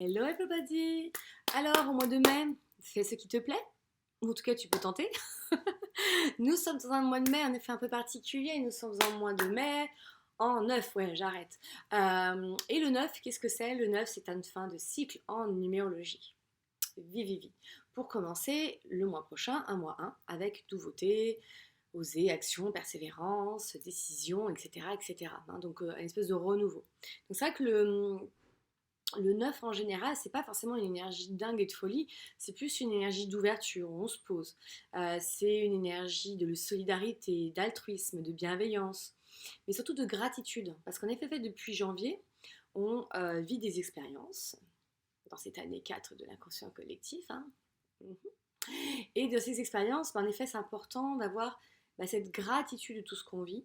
Hello everybody! Alors, au mois de mai, fais ce qui te plaît, ou en tout cas tu peux tenter. Nous sommes dans un mois de mai en effet un peu particulier, nous sommes en mois de mai, en 9, ouais j'arrête. Et le 9, qu'est-ce que c'est? Le 9 c'est une fin de cycle en numérologie. Vivi. Pour commencer le mois prochain, un mois 1, avec nouveauté, oser, action, persévérance, décision, etc. etc. Donc une espèce de renouveau. Donc c'est vrai que le 9 en général, c'est pas forcément une énergie dingue et de folie, c'est plus une énergie d'ouverture, où on se pose. C'est une énergie de solidarité, d'altruisme, de bienveillance, mais surtout de gratitude. Parce qu'en effet, depuis janvier, on vit des expériences, dans cette année 4 de l'inconscient collectif. Hein. Mhm. Et de ces expériences, en effet, c'est important d'avoir cette gratitude de tout ce qu'on vit.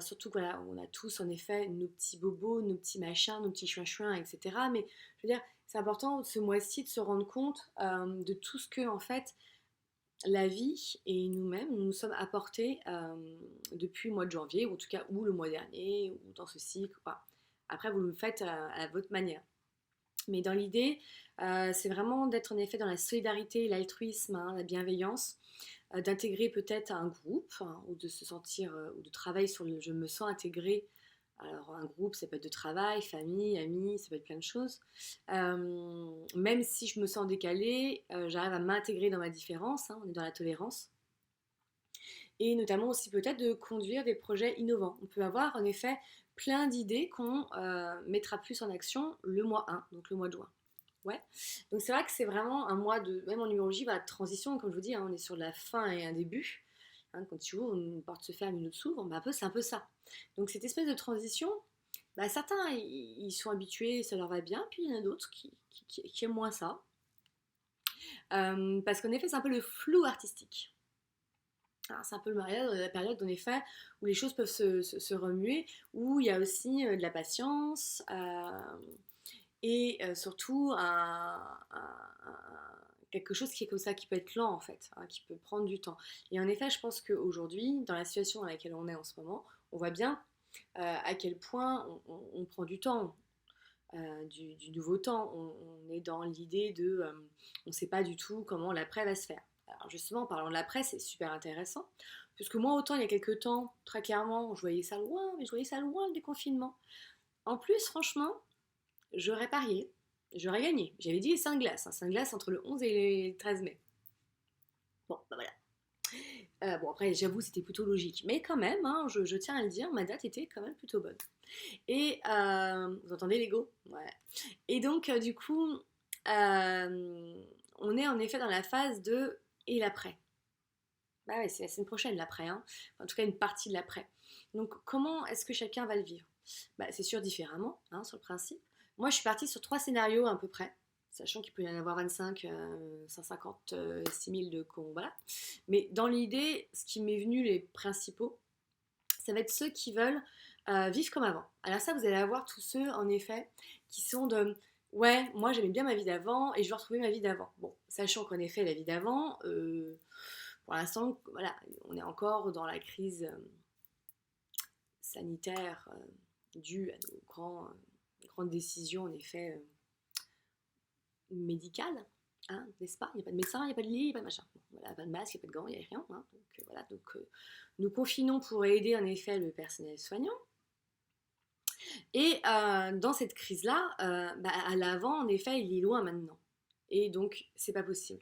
Surtout voilà, on a tous en effet nos petits bobos, nos petits machins, nos petits chouins-chouins, etc. Mais je veux dire, c'est important ce mois-ci de se rendre compte de tout ce que en fait la vie et nous-mêmes nous sommes apportés depuis le mois de janvier, ou en tout cas ou le mois dernier, ou dans ce cycle. Voilà. Après, vous le faites à votre manière. Mais dans l'idée, c'est vraiment d'être en effet dans la solidarité, l'altruisme, hein, la bienveillance, d'intégrer peut-être un groupe, hein, ou de se sentir, ou de travailler sur le je me sens intégré. Alors un groupe, ça peut être de travail, famille, amis, ça peut être plein de choses. Même si je me sens décalée, j'arrive à m'intégrer dans ma différence, hein, on est dans la tolérance. Et notamment aussi peut-être de conduire des projets innovants. On peut avoir en effet plein d'idées qu'on mettra plus en action le mois 1, donc le mois de juin. Ouais. Donc c'est vrai que c'est vraiment un mois de, même en numérologie, de transition, comme je vous dis, hein, on est sur la fin et un début. Hein, quand tu ouvres, une porte se ferme, une autre s'ouvre, c'est un peu ça. Donc cette espèce de transition, certains ils sont habitués, ça leur va bien, puis il y en a d'autres qui aiment moins ça. Parce qu'en effet, c'est un peu le flou artistique. C'est un peu la période en effet où les choses peuvent se remuer, où il y a aussi de la patience et surtout quelque chose qui est comme ça, qui peut être lent en fait, hein, qui peut prendre du temps. Et en effet, je pense qu'aujourd'hui, dans la situation dans laquelle on est en ce moment, on voit bien à quel point on prend du temps. Du nouveau temps, on est dans l'idée de on ne sait pas du tout comment l'après va se faire. Alors justement, en parlant de l'après, c'est super intéressant, puisque moi, autant il y a quelques temps, très clairement, je voyais ça loin, mais je voyais ça loin le déconfinement. En plus, franchement, j'aurais parié, j'aurais gagné. J'avais dit les 5 glaces, hein, 5 glaces entre le 11 et le 13 mai. Bon, voilà. Bon, après, j'avoue, c'était plutôt logique. Mais quand même, hein, je tiens à le dire, ma date était quand même plutôt bonne. Et vous entendez l'ego? Ouais. Et donc, du coup, on est en effet dans la phase de et l'après. Bah ouais, c'est la semaine prochaine l'après, hein. En tout cas, une partie de l'après. Donc, comment est-ce que chacun va le vivre? C'est sûr différemment, hein, sur le principe. Moi, je suis partie sur 3 scénarios à peu près, sachant qu'il peut y en avoir 25, 156 000 de cons, voilà. Mais dans l'idée, ce qui m'est venu, les principaux, ça va être ceux qui veulent vivre comme avant. Alors ça, vous allez avoir tous ceux, en effet, qui sont de ouais, moi j'aimais bien ma vie d'avant et je veux retrouver ma vie d'avant. Bon, sachant qu'en effet, la vie d'avant, pour l'instant, voilà, on est encore dans la crise sanitaire due à nos grandes décisions, en effet, médicales. Hein, n'est-ce pas? Il n'y a pas de médecin, il n'y a pas de lit, il n'y a pas de machin. Bon, voilà, pas de masque, il n'y a pas de gants, il n'y a rien. Hein, donc voilà, donc nous confinons pour aider en effet le personnel soignant. Et dans cette crise-là, à l'avant, en effet, il est loin maintenant. Et donc, c'est pas possible.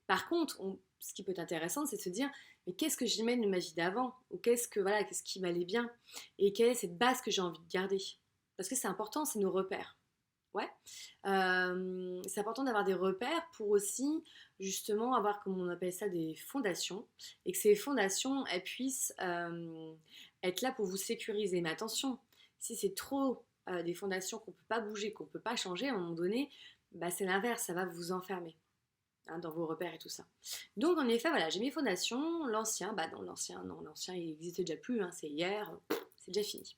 Par contre, ce qui peut être intéressant, c'est de se dire, mais qu'est-ce que j'aimais de ma vie d'avant? Ou qu'est-ce qui m'allait bien? Et quelle est cette base que j'ai envie de garder? Parce que c'est important, c'est nos repères. Ouais. C'est important d'avoir des repères pour aussi, justement, avoir, comme on appelle ça, des fondations. Et que ces fondations, elles puissent être là pour vous sécuriser. Mais attention, si c'est trop des fondations qu'on ne peut pas bouger, qu'on ne peut pas changer, à un moment donné, c'est l'inverse, ça va vous enfermer, hein, dans vos repères et tout ça. Donc en effet, voilà, j'ai mes fondations, l'ancien, non, l'ancien il n'existe déjà plus, hein, c'est hier, c'est déjà fini.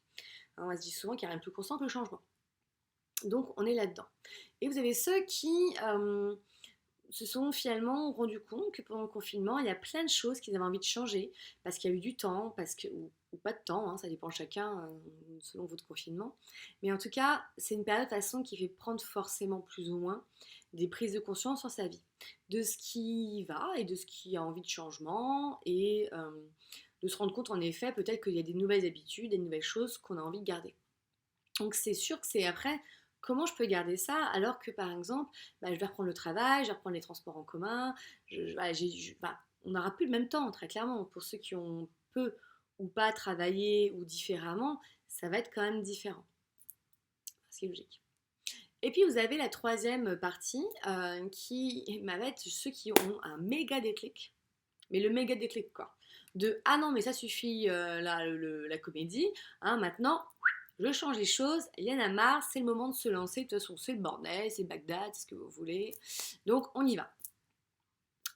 Hein, on se dit souvent qu'il n'y a rien de plus constant que le changement. Donc on est là-dedans. Et vous avez ceux qui se sont finalement rendus compte que pendant le confinement, il y a plein de choses qu'ils avaient envie de changer, parce qu'il y a eu du temps, ou ou pas de temps, hein, ça dépend chacun selon votre confinement. Mais en tout cas, c'est une période de toute façon qui fait prendre forcément plus ou moins des prises de conscience sur sa vie, de ce qui va et de ce qui a envie de changement et de se rendre compte en effet peut-être qu'il y a des nouvelles habitudes, des nouvelles choses qu'on a envie de garder. Donc c'est sûr que c'est après comment je peux garder ça alors que par exemple bah, je vais reprendre le travail, je vais reprendre les transports en commun, voilà, bah, on n'aura plus le même temps très clairement. Pour ceux qui ont peu ou pas travaillé ou différemment, ça va être quand même différent. Ce qui est logique. Et puis vous avez la troisième partie qui va être ceux qui ont un méga déclic, mais le méga déclic quoi. De ah non mais ça suffit la comédie, hein, maintenant je change les choses, il y en a marre, c'est le moment de se lancer, de toute façon c'est le bordel, c'est Bagdad, c'est ce que vous voulez, donc on y va.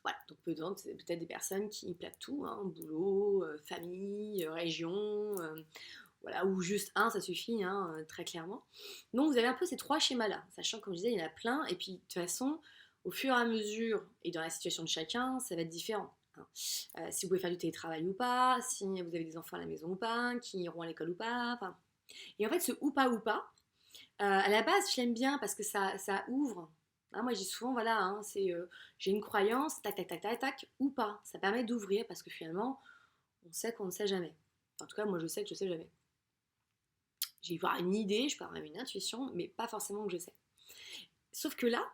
Voilà, donc peut-être des personnes qui plaquent tout, hein, boulot, famille, région, voilà, ou juste un, ça suffit, hein, très clairement. Donc vous avez un peu ces trois schémas-là, sachant que comme je disais, il y en a plein, et puis de toute façon, au fur et à mesure, et dans la situation de chacun, ça va être différent. Hein. Si vous pouvez faire du télétravail ou pas, si vous avez des enfants à la maison ou pas, qui iront à l'école ou pas, enfin. Et en fait, ce ou pas, à la base, je l'aime bien parce que ça ouvre. Hein, moi, je dis souvent, voilà, hein, c'est j'ai une croyance, tac, tac, tac, tac, tac, ou pas. Ça permet d'ouvrir parce que finalement, on sait qu'on ne sait jamais. En tout cas, moi, je sais que je sais jamais. J'ai voir une idée, je peux avoir même une intuition, mais pas forcément que je sais. Sauf que là,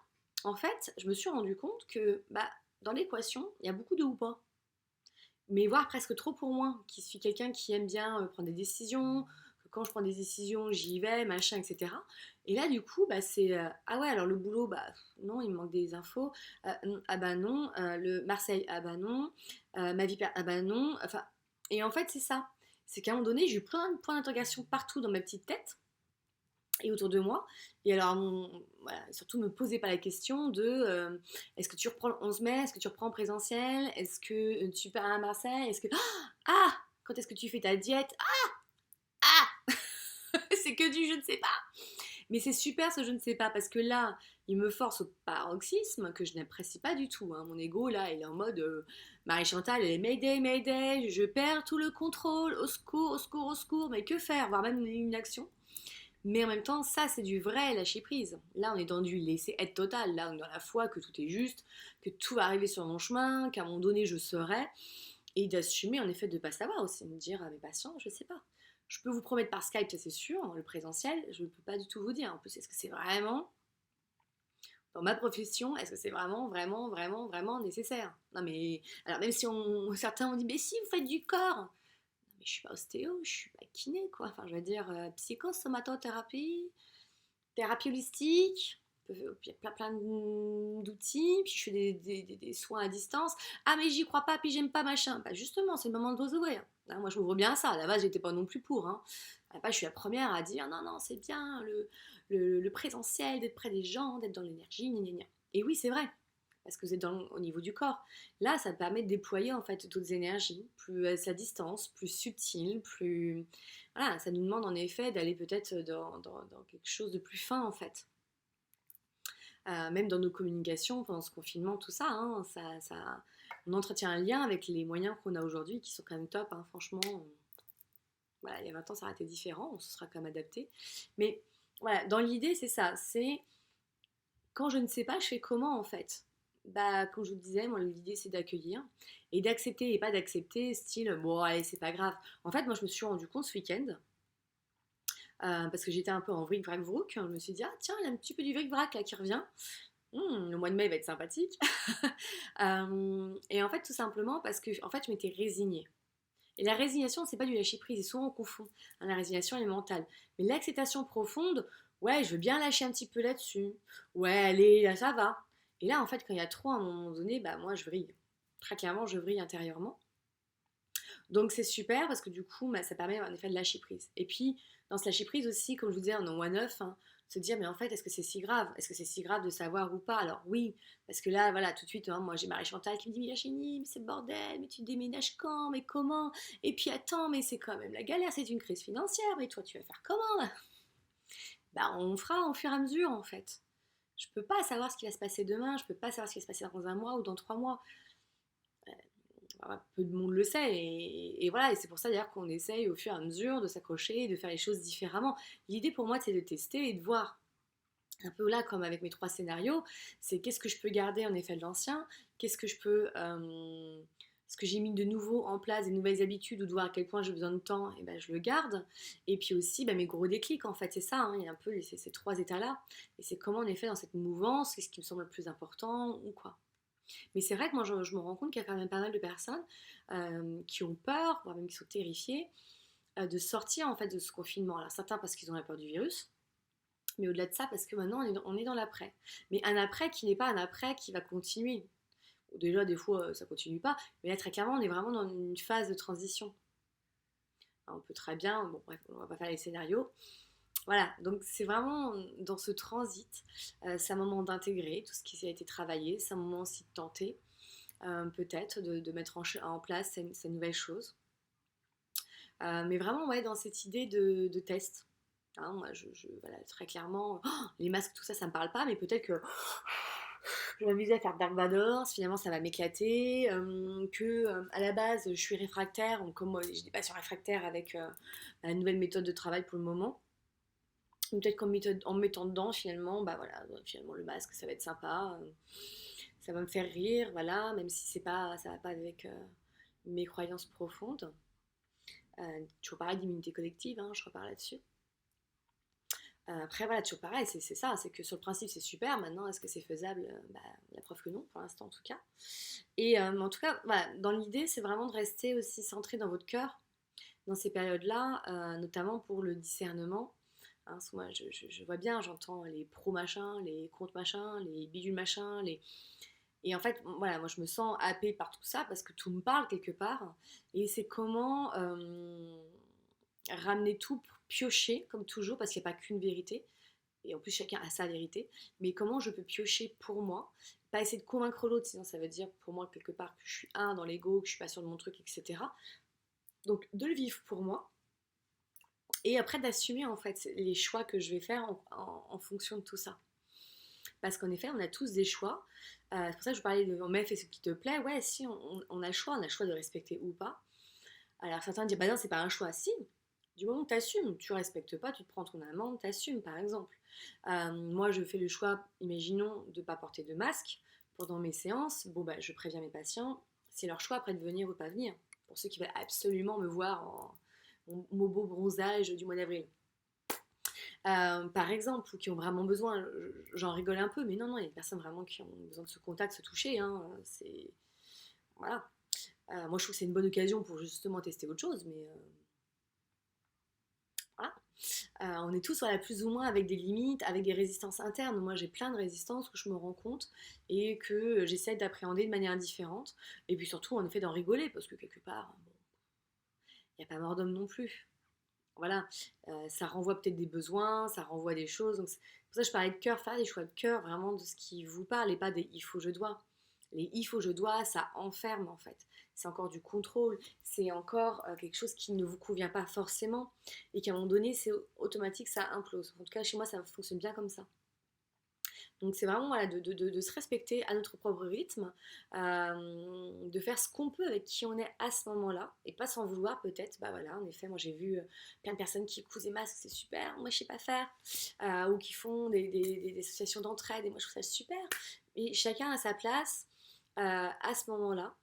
en fait, je me suis rendu compte que bah, dans l'équation, il y a beaucoup de ou pas. Mais voire presque trop pour moi, qui suis quelqu'un qui aime bien prendre des décisions, que quand je prends des décisions, j'y vais, machin, etc. Et là, du coup, bah, c'est ah ouais, alors le boulot, bah non, il me manque des infos. Ah bah non, le Marseille, ah bah non, ma vie, ah bah non. Enfin, et en fait, c'est ça. C'est qu'à un moment donné, j'ai eu plein de points d'interrogation partout dans ma petite tête et autour de moi. Et alors, voilà, surtout me posez pas la question de est-ce que tu reprends le 11 mai, est-ce que tu reprends en présentiel, est-ce que tu pars à Marseille, est-ce que... Ah, quand est-ce que tu fais ta diète? Ah, c'est que du je ne sais pas. Mais c'est super ce je ne sais pas, parce que là, il me force au paroxysme que je n'apprécie pas du tout. Hein. Mon ego, là, il est en mode Marie-Chantal, elle est Mayday, Mayday, je perds tout le contrôle, au secours, au secours, au secours, mais que faire? Voire même une action. Mais en même temps, ça, c'est du vrai lâcher prise. Là, on est dans du laisser être total. Là, on est dans la foi que tout est juste, que tout va arriver sur mon chemin, qu'à un moment donné, je serai. Et d'assumer, en effet, de ne pas savoir aussi. Me dire à mes patients, je ne sais pas. Je peux vous promettre par Skype, ça c'est sûr, le présentiel, je ne peux pas du tout vous dire. En plus, est-ce que c'est vraiment, dans ma profession, est-ce que c'est vraiment, vraiment, vraiment, vraiment nécessaire? Non mais, alors même si certains ont dit, mais si, vous faites du corps. Mais je suis pas ostéo, je suis pas kiné, quoi. Enfin, je veux dire, psychosomatothérapie, thérapie holistique, il y a plein d'outils, puis je fais des soins à distance. Ah, mais j'y crois pas, puis j'aime pas machin. Bah, justement, c'est le moment de vous ouvrir. Hein, moi, je m'ouvre bien à ça. À la base, j'étais pas non plus pour. Hein. À la base, je suis la première à dire non, non, c'est bien le présentiel, d'être près des gens, d'être dans l'énergie, gna gna gna. Et oui, c'est vrai parce que vous êtes au niveau du corps. Là, ça permet de déployer en fait d'autres énergies, plus à sa distance, plus subtiles, plus... Voilà, ça nous demande en effet d'aller peut-être dans quelque chose de plus fin en fait. Même dans nos communications, pendant ce confinement, tout ça, hein, on entretient un lien avec les moyens qu'on a aujourd'hui qui sont quand même top, hein, franchement. Voilà, il y a 20 ans, ça aurait été différent, on se sera quand même adapté. Mais voilà, dans l'idée, c'est ça, c'est quand je ne sais pas, je fais comment en fait? Bah, comme je vous disais, moi l'idée c'est d'accueillir et d'accepter et pas d'accepter, style bon, allez, c'est pas grave. En fait, moi je me suis rendu compte ce week-end, parce que j'étais un peu en vric-vrac-vrouk, je me suis dit, ah tiens, il y a un petit peu du vric-vrac là qui revient. Le mois de mai va être sympathique. Et en fait, tout simplement parce que en fait, je m'étais résignée. Et la résignation, c'est pas du lâcher prise, et souvent on confond. Hein, la résignation, elle est mentale. Mais l'acceptation profonde, ouais, je veux bien lâcher un petit peu là-dessus. Ouais, allez, là, ça va. Et là, en fait, quand il y a trop, à un moment donné, bah moi, je vrille. Très clairement, je vrille intérieurement. Donc c'est super parce que du coup, bah, ça permet en effet de lâcher prise. Et puis, dans ce lâcher prise aussi, comme je vous disais, en mois 9, hein, se dire, mais en fait, est-ce que c'est si grave? Est-ce que c'est si grave de savoir ou pas? Alors oui, parce que là, voilà, tout de suite, hein, moi j'ai Marie-Chantal qui me dit, mais Virginie, mais c'est le bordel, mais tu déménages quand? Mais comment? Et puis attends, mais c'est quand même la galère, c'est une crise financière, mais toi tu vas faire comment? Bah on fera au fur et à mesure en fait. Je peux pas savoir ce qui va se passer demain, je peux pas savoir ce qui va se passer dans un mois ou dans 3 mois. peu de monde le sait, et voilà, et c'est pour ça d'ailleurs qu'on essaye au fur et à mesure de s'accrocher et de faire les choses différemment. L'idée pour moi, c'est de tester et de voir, un peu là comme avec mes 3 scénarios, c'est qu'est-ce que je peux garder en effet de l'ancien, qu'est-ce que je peux... ce que j'ai mis de nouveau en place, des nouvelles habitudes, ou de voir à quel point j'ai besoin de temps, et ben je le garde. Et puis aussi mes gros déclics, en fait, c'est ça, hein, il y a un peu ces 3 états-là. Et c'est comment en effet dans cette mouvance, qu'est-ce qui me semble le plus important, ou quoi. Mais c'est vrai que moi je me rends compte qu'il y a quand même pas mal de personnes qui ont peur, voire même qui sont terrifiées, de sortir en fait de ce confinement. Alors certains parce qu'ils ont la peur du virus, mais au-delà de ça, parce que maintenant on est dans l'après. Mais un après qui n'est pas un après qui va continuer. Déjà, des fois, ça continue pas, mais là, très clairement, on est vraiment dans une phase de transition. Alors, on peut très bien, bon, bref, on va pas faire les scénarios. Voilà, donc c'est vraiment dans ce transit, c'est un moment d'intégrer tout ce qui a été travaillé, c'est un moment aussi de tenter, peut-être, de mettre en place ces nouvelles choses. Mais vraiment, ouais, dans cette idée de test. Hein, moi, voilà, très clairement, les masques, tout ça, ça me parle pas, mais peut-être que je vais m'amuser à faire Dark Vador, finalement ça va m'éclater, que à la base je suis réfractaire, donc comme moi j'ai des patients réfractaires avec la nouvelle méthode de travail pour le moment. Peut-être en me mettant dedans finalement, bah voilà, finalement le masque ça va être sympa, ça va me faire rire, voilà, même si c'est pas, ça va pas avec mes croyances profondes. Toujours pareil d'immunité collective, hein, je repars là-dessus. Après, voilà, toujours pareil, c'est ça, c'est que sur le principe, c'est super. Maintenant, est-ce que c'est faisable? La preuve que non, pour l'instant en tout cas. Et en tout cas, voilà, dans l'idée, c'est vraiment de rester aussi centré dans votre cœur, dans ces périodes-là, notamment pour le discernement. Hein, moi, je vois bien, j'entends les pro-machins, les contre-machins, les bidules-machins, et en fait, voilà, moi je me sens happée par tout ça parce que tout me parle quelque part. Et c'est comment ramener tout, piocher, comme toujours, parce qu'il n'y a pas qu'une vérité, et en plus chacun a sa vérité, mais comment je peux piocher pour moi, pas essayer de convaincre l'autre, sinon ça veut dire pour moi quelque part que je suis dans l'ego, que je suis pas sûre de mon truc, etc. Donc de le vivre pour moi, et après d'assumer en fait les choix que je vais faire en fonction de tout ça. Parce qu'en effet, on a tous des choix. C'est pour ça que je parlais de mais fais ce qui te plaît. Ouais, si, on a le choix de respecter ou pas. Alors certains disent, bah non, c'est pas un choix. Si, du moment que tu assumes, tu respectes pas, tu te prends ton amende, tu assumes par exemple. Moi, je fais le choix, imaginons, de ne pas porter de masque pendant mes séances. Bon, bah, je préviens mes patients, c'est leur choix après de venir ou pas venir. Pour ceux qui veulent absolument me voir mon beau bronzage du mois d'avril. Par exemple, ou qui ont vraiment besoin, j'en rigole un peu, mais non, non, il y a des personnes vraiment qui ont besoin de ce contact, se toucher, hein, c'est... Voilà. Moi, je trouve que c'est une bonne occasion pour justement tester autre chose, mais voilà. On est tous voilà, plus ou moins avec des limites, avec des résistances internes. Moi, j'ai plein de résistances que je me rends compte et que j'essaie d'appréhender de manière différente. Et puis surtout, en effet, d'en rigoler, parce que quelque part, bon, il n'y a pas mort d'homme non plus. Voilà, ça renvoie peut-être des besoins, ça renvoie des choses. Donc c'est pour ça que je parlais de cœur, faire des choix de cœur, vraiment de ce qui vous parle et pas des il faut, je dois. Les il faut, je dois, ça enferme en fait. C'est encore du contrôle, c'est encore quelque chose qui ne vous convient pas forcément et qu'à un moment donné, c'est automatique, ça implose. En tout cas, chez moi, ça fonctionne bien comme ça. Donc c'est vraiment voilà, de se respecter à notre propre rythme, de faire ce qu'on peut avec qui on est à ce moment-là, et pas s'en vouloir peut-être. Bah voilà, en effet, moi j'ai vu plein de personnes qui cousent des masques, c'est super, moi je sais pas faire, ou qui font des associations d'entraide, et moi je trouve ça super. Et chacun a sa place à ce moment-là.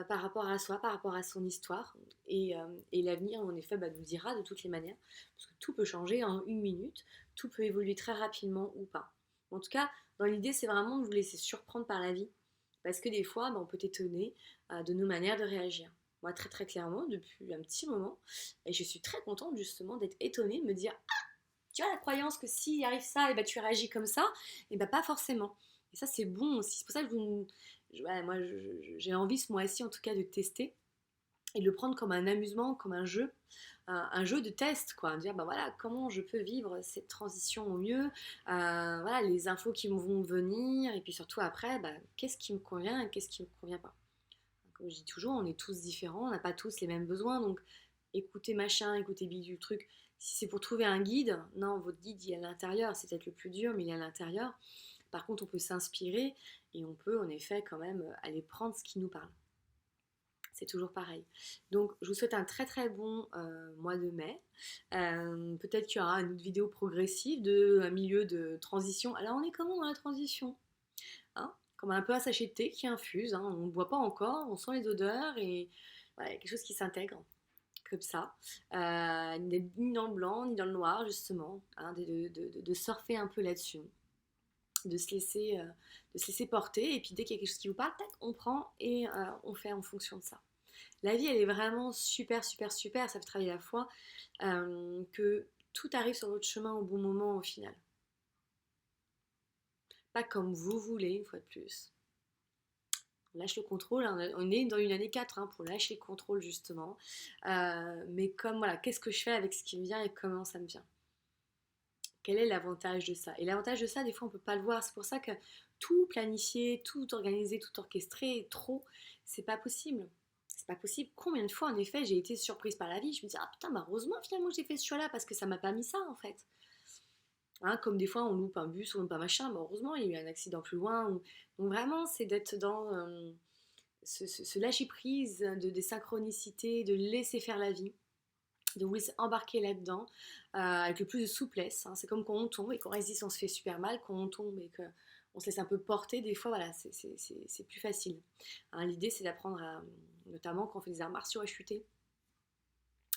Par rapport à soi, par rapport à son histoire, et l'avenir en effet nous le dira de toutes les manières, parce que tout peut changer en une minute, tout peut évoluer très rapidement ou pas. En tout cas, dans l'idée, c'est vraiment de vous laisser surprendre par la vie, parce que des fois, on peut étonner de nos manières de réagir. Moi, très très clairement, depuis un petit moment, et je suis très contente justement d'être étonnée, de me dire, ah, tu as la croyance que s'il arrive ça, et tu réagis comme ça, et pas forcément. Et ça, c'est bon aussi. C'est pour ça que voilà, moi, j'ai envie ce mois-ci, en tout cas, de tester et de le prendre comme un amusement, comme un jeu de test, quoi. Dire, bah voilà, comment je peux vivre cette transition au mieux, voilà, les infos qui vont venir, et puis surtout après, qu'est-ce qui me convient et qu'est-ce qui me convient pas. Comme je dis toujours, on est tous différents, on n'a pas tous les mêmes besoins, donc écoutez machin, écoutez bidule truc. Si c'est pour trouver un guide, non, votre guide il est à l'intérieur, c'est peut-être le plus dur, mais il est à l'intérieur. Par contre, on peut s'inspirer et on peut en effet quand même aller prendre ce qui nous parle. C'est toujours pareil. Donc, je vous souhaite un très très bon mois de mai. Peut-être qu'il y aura une autre vidéo progressive de un milieu de transition. Alors, on est comment dans la transition, hein? Comme un peu un sachet de thé qui infuse, hein. On ne boit pas encore, on sent les odeurs et voilà, quelque chose qui s'intègre comme ça. Ni dans le blanc, ni dans le noir, justement, hein, de surfer un peu là-dessus, de se laisser porter. Et puis, dès qu'il y a quelque chose qui vous parle, tac, on prend et on fait en fonction de ça. La vie, elle est vraiment super, super, super. Ça fait travailler la foi. Que tout arrive sur votre chemin au bon moment au final. Pas comme vous voulez, une fois de plus. On lâche le contrôle, hein. On est dans une année 4 hein, pour lâcher le contrôle justement. Mais comme voilà, qu'est-ce que je fais avec ce qui me vient et comment ça me vient? Quel est l'avantage de ça? Et l'avantage de ça, des fois, on ne peut pas le voir. C'est pour ça que tout planifier, tout organiser, tout orchestrer, trop, c'est pas possible. C'est pas possible. Combien de fois, en effet, j'ai été surprise par la vie. Je me dis, ah putain, bah, heureusement, finalement, j'ai fait ce choix-là parce que ça m'a pas mis ça, en fait. Hein, comme des fois, on loupe un bus, on loupe un machin. Bah, heureusement, il y a eu un accident plus loin. Donc, vraiment, c'est d'être dans ce lâcher-prise des synchronicités, de laisser faire la vie, de vous laisser embarquer là-dedans avec le plus de souplesse, hein. C'est comme quand on tombe et qu'on résiste, on se fait super mal. Quand on tombe et qu'on se laisse un peu porter, des fois, voilà, c'est plus facile, hein. L'idée, c'est d'apprendre à, notamment quand on fait des arts martiaux, à chuter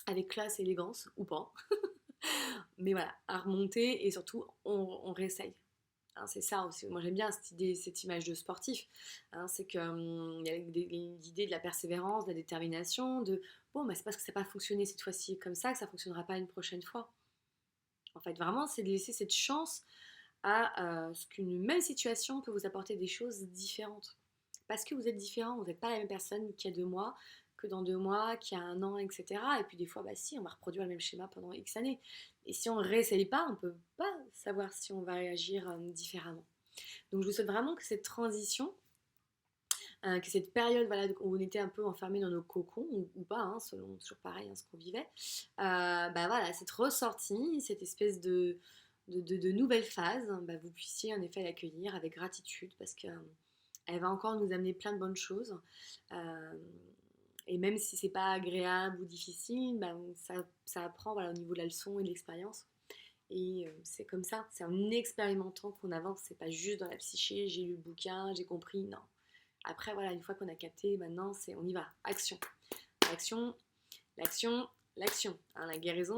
avec classe et élégance, ou pas, mais voilà, à remonter et surtout, on réessaye. Hein, c'est ça aussi. Moi j'aime bien cette idée, cette image de sportif. Hein, c'est qu'il y a l'idée de la persévérance, de la détermination, de bon, bah, c'est parce que ça n'a pas fonctionné cette fois-ci comme ça que ça ne fonctionnera pas une prochaine fois. En fait, vraiment, c'est de laisser cette chance à ce qu'une même situation peut vous apporter des choses différentes. Parce que vous êtes différent, vous n'êtes pas la même personne qu'il y a 2 mois, que dans 2 mois, qu'il y a un an, etc. Et puis des fois, bah si, on va reproduire le même schéma pendant X années. Et si on ne réessaye pas, on ne peut pas savoir si on va réagir différemment. Donc je vous souhaite vraiment que cette transition, que cette période voilà, où on était un peu enfermés dans nos cocons, ou pas, hein, selon toujours pareil hein, ce qu'on vivait, bah voilà, cette ressortie, cette espèce de nouvelle phase, bah, vous puissiez en effet l'accueillir avec gratitude parce que elle va encore nous amener plein de bonnes choses. Euh, et même si c'est pas agréable ou difficile, bah, ça apprend voilà, au niveau de la leçon et de l'expérience. Et c'est comme ça, c'est en expérimentant qu'on avance, c'est pas juste dans la psyché, j'ai lu le bouquin, j'ai compris, non. Après, voilà, une fois qu'on a capté, maintenant, on y va, action. L'action, l'action, l'action. Hein, la guérison,